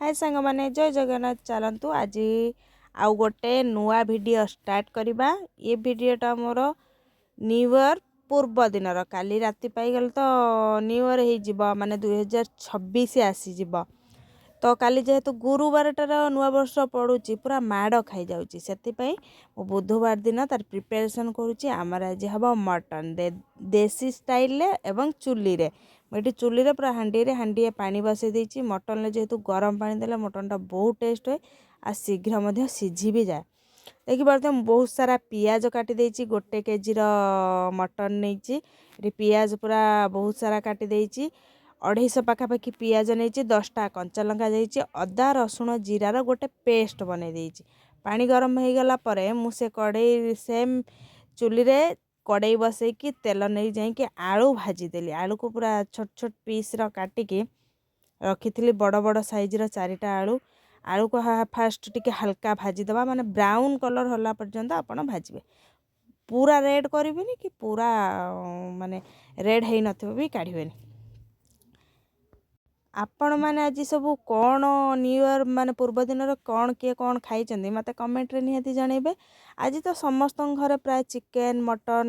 हाय सांग माने जय जगन्नाथ। चलतु आज आउ गोटे नुआ वीडियो स्टार्ट करवा। ये वीडियोटा मोर न्यू ईयर पूर्व दिन काली राति पाईगल तो न्यू ईयर हो माने 2026 आसीज। तो काली जेहेतु गुरुवारटार नुआ वर्ष पड़ुची पूरा माड़ खाई जाऊँगी से बुधवार दिन तार प्रिपेरेसन करुँची। आमर आज हम मटन देसी स्टाइल एवं चुली रे मुझे चुली रे पूरा हांडी पानी बसई देती। मटन जेहेतु गरम पानी देले मटनटा बहुत टेस्ट हुए आ शीघ्र सीझी भी जाए। देखिए बहुत सारा पियाज काटी देती। 1 केजी मटन नहीं पियाज पूरा बहुत सारा काटी देती। 250 पाखापाखि पियाज नहीं 10टा कंचा लंका देती। अदा रसुण जीरार गोटे पेस्ट बनई देती। पानी गरम हो गला परे मुझे कड़े सेम चुली रे कड़ई बसैकी तेल नहीं जाइए आलू भाजीदेली। आलू को पूरा छोट छोट पीस काटिकी रखी बड़ बड़ साइज्र 4टा आलू। आलू को फास्ट टिके हल्का भाजीदबा माने ब्राउन कलर होला पर्यंत आपण भाजबे। पूरा रेड करेंगे कि पूरा माने रेड है नथिबो भी काढ़िबेनी। आपण मैंने आज सब कौन न्यू ईयर माने पूर्व दिन कौन किए कौन खाई मत कमेंट रे निहाती जनइबे। आज तो समस्त घरे प्राय चिकेन मटन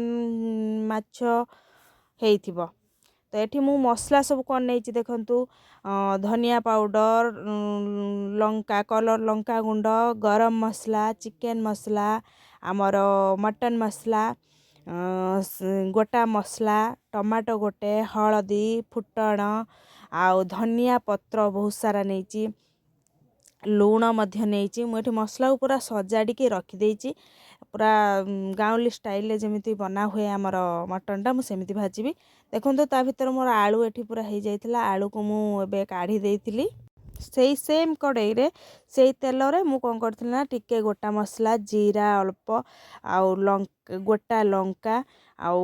माछ हेइथिबो। तो ये मु मसला सब कौन नहीं देखु धनिया पाउडर लंका कलर लंका गुंड गरम मसला चिकेन मसला आमर मटन मसला गोटा मसला टमाटो गोटे हलदी फुटण आउ धनिया पत्र बहुत सारा नहीं लुण नहीं मुझे मसला पूरा सजाड़ी रखिदेची। पूरा गाँवली स्टाइल जमी बना हुए आमर मटनटा मुझे भाजी देखो ता भर मोर आलू एठी पूरा हो जाइथिला। आलू को मुझे काढ़ी देइथिली से सेम कड़ई रे से तेल रे मु कौन करथिली ना टिके गोटा मसला जीरा अल्प आउ गोटा लंका आउ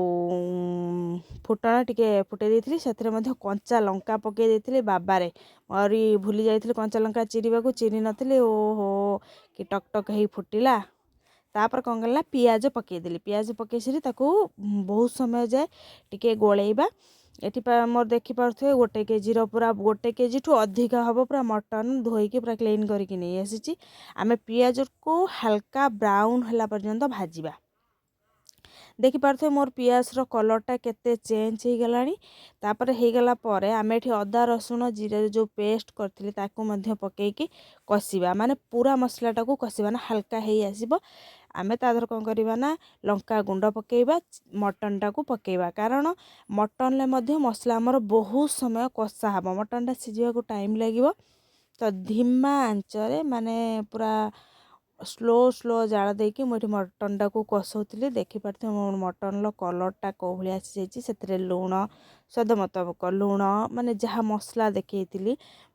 फुटण टिके फुटे देइथिली। सेथरे मध्ये कंचा लंका पके देइथिली। बाबारे मरी भूली जाइथिली कंचा लंका चिरीबाकू चिरी नथिली। ओहो कि टक टक हेई फुटिला। तापर कौन कला पियाज पकईदेली। पियाज पकई सारी ताकू बहुत समय जाए टिके गोलेइबा। एटी मोर देखिपे 1 केजी पूरा 1 केजी ठू अधिका हम पूरा मटन धोईकी पूरा क्लीन करके नहीं आसी। आमे पियाज को हल्का ब्राउन होला पर्यंत भाजीबा। देखिपे मोर पियाज कलरटा केते चेंज हो गलानी। तापर हो गला परे आमे एठी अदा रसुण जीरा जो पेस्ट करथिली ताकू मध्य पकेकी कसिबा माने पूरा मसलाटा को कसिबा ना हल्का हेई आसीबो। आमे तादर कौन करवा ना लंका गुंड पकेबा मटनटा को पकेबा कारण मटन ले मध्य मसला आमर बहुत समय कषा हम मटनटा सीझा को टाइम लगे। तो धीमा आंचरे माने पूरा स्लो स्लो जाल देकी मुझे मटनटा को कषौली। देखिपे मटन कलरटा कौ भाई आसी जाइए। लुण स्वाद मुताबक लुण माने जहाँ मसला देखी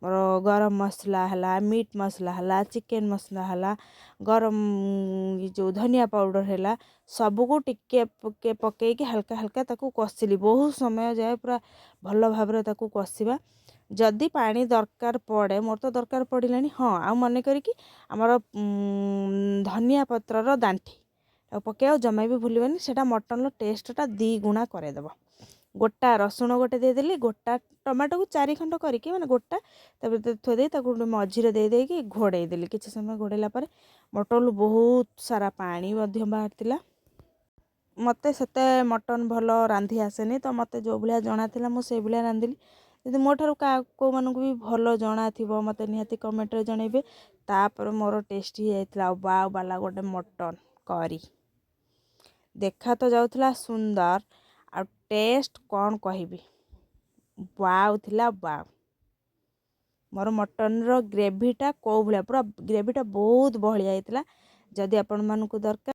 मोर गरम मसला है मीट मसला है चिकेन मसला है गरम जो धनिया पाउडर है सबको टिके पकईकी हल्का हल्का ताकू कषिली बहुत समय जाए पूरा भल भाव कषिबा। जदि पानी दरकार पड़े मोर तो दरकार पड़िलानी हाँ आ मन करी आमर धनिया पत्रर दांठी पके जमा भी भूलबनी सेटा मटन टेस्टटा 2 गुणा करदेव। गोटा रसुण गोटे देदेली गोटा टमाटो को 4 खंड करके माने गोटा थोदे मझीरे देदेकी घोड़ेदेली। किसी समय घोड़ेला पर मटन बहुत सारा पानी बाहर। मते सेते मटन भल रांधि आसेनी तो मते जो भाया जना था मुझे भाया रांधिली। यदि मोठार को मानक भी भल जना थी मत निहाती कमेंट रे जनइबे। तापर मोर टेस्टी जाइथिला वाव वाला गोटे मटन करी देखा तो जाउथिला सुंदर आ टेस्ट कौन कहबी वाव थिला वाव। मोर मटन रो ग्रेवीटा कौ भाया पूरा ग्रेवीटा बहुत बहलिया होइतिला। जदि आपण मानकु दरकार